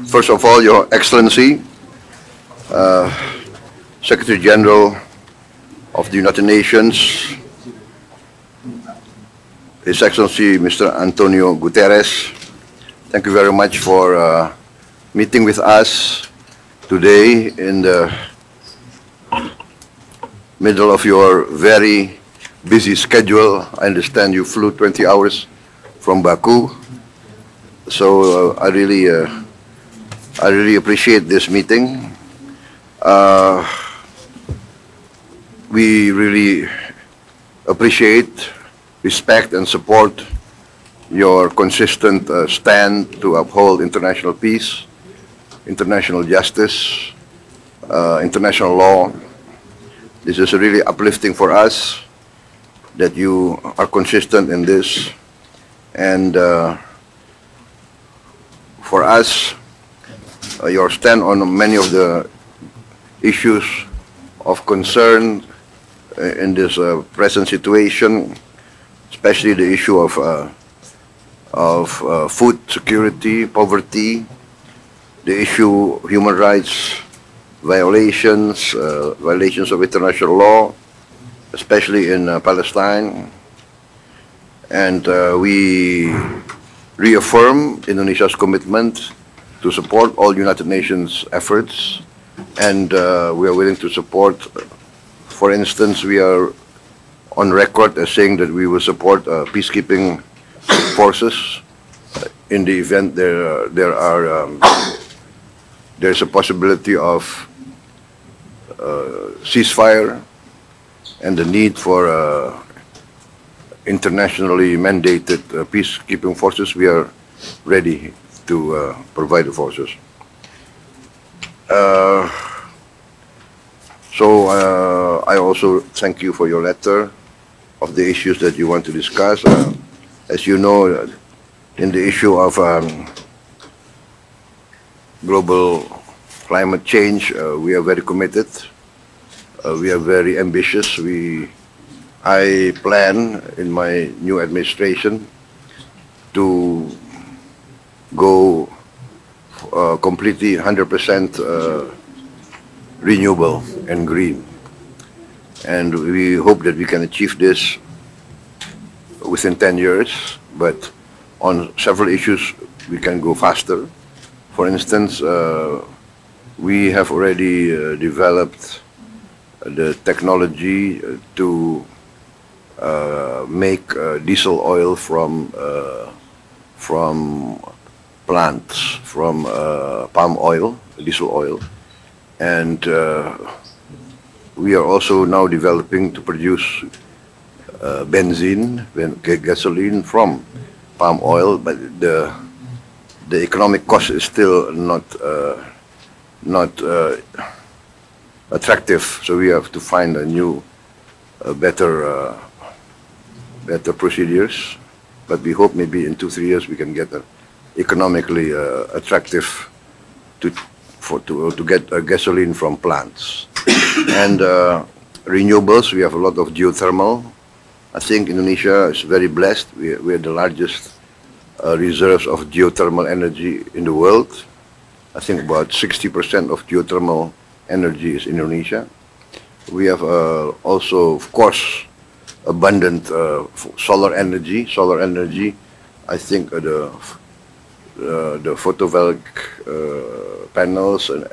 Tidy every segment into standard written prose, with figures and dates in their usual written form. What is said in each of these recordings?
First of all, Your Excellency, Secretary General of the United Nations, His Excellency Mr. Antonio Guterres, thank you very much for meeting with us today in the middle of your very busy schedule. I understand you flew 20 hours from Baku, so I really appreciate this meeting. We really appreciate, respect, and support your consistent stand to uphold international peace, international justice, international law. This is really uplifting for us that you are consistent in this, and for us, your stand on many of the issues of concern in this present situation, especially the issue of food security, poverty, the issue of human rights violations, violations of international law, especially in Palestine. And we reaffirm Indonesia's commitment to support all United Nations efforts, and we are willing to support. For instance, we are on record as saying that we will support peacekeeping forces in the event there's a possibility of ceasefire and the need for internationally mandated peacekeeping forces. We are ready to provide the forces. So I also thank you for your letter of the issues that you want to discuss. As you know, in the issue of global climate change, we are very committed. We are very ambitious. I plan in my new administration to go completely 100% renewable and green. And we hope that we can achieve this within 10 years, but on several issues we can go faster. For instance, we have already developed the technology to make diesel oil from plants, from palm oil, diesel oil, and we are also now developing to produce benzene, gasoline from palm oil, but the economic cost is still not attractive. So we have to find a new, better procedures. But we hope maybe in 2-3 years we can get an economically attractive to get gasoline from plants. And renewables, we have a lot of geothermal. I think Indonesia is very blessed. We are the largest reserves of geothermal energy in the world. I think about 60% of geothermal energy is in Indonesia. We have also, of course, abundant solar energy. Solar energy, I think the photovoltaic panels and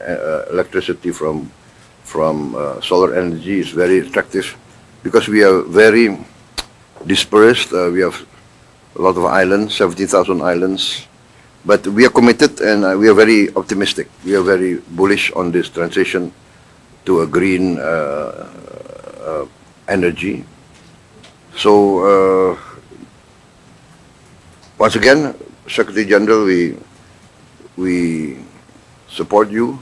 electricity from solar energy is very attractive because we are very dispersed. We have a lot of islands, 17,000 islands, but we are committed and we are very optimistic. We are very bullish on this transition to a green energy. So once again, Secretary General, we support you.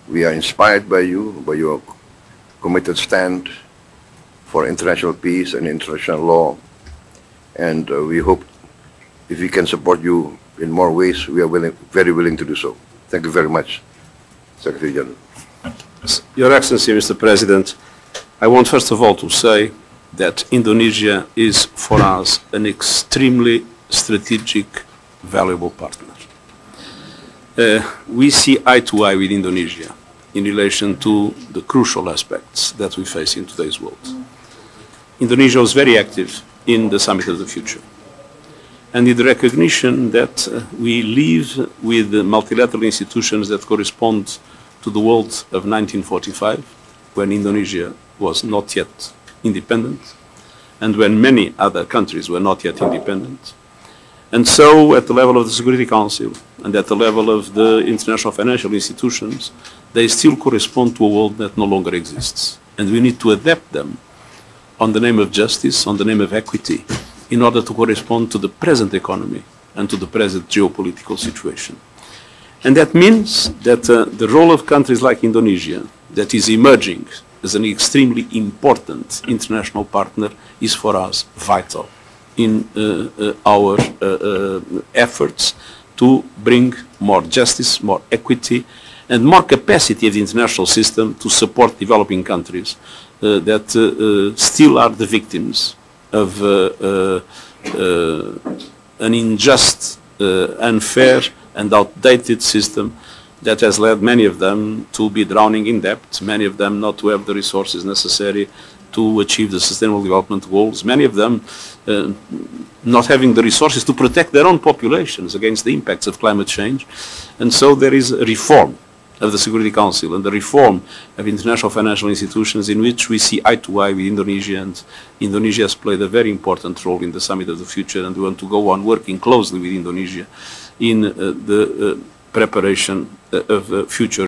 We are inspired by you, by your committed stand for international peace and international law, and we hope if we can support you in more ways, we are very willing to do so. Thank you very much, Secretary General. Your Excellency, Mr. President, I want first of all to say that Indonesia is for us an extremely strategic, valuable partner. We see eye to eye with Indonesia in relation to the crucial aspects that we face in today's world. Indonesia was very active in the Summit of the Future, and in the recognition that we live with multilateral institutions that correspond to the world of 1945, when Indonesia was not yet independent, and when many other countries were not yet independent. And so, at the level of the Security Council and at the level of the international financial institutions, they still correspond to a world that no longer exists. And we need to adapt them on the name of justice, on the name of equity, in order to correspond to the present economy and to the present geopolitical situation. And that means that the role of countries like Indonesia, that is emerging as an extremely important international partner, is for us vital in our efforts to bring more justice, more equity, and more capacity of the international system to support developing countries that still are the victims of an unjust, unfair, and outdated system that has led many of them to be drowning in debt, many of them not to have the resources necessary to achieve the Sustainable Development Goals, many of them not having the resources to protect their own populations against the impacts of climate change. And so there is a reform of the Security Council and the reform of international financial institutions in which we see eye to eye with Indonesia, and Indonesia has played a very important role in the Summit of the Future, and we want to go on working closely with Indonesia in the preparation of future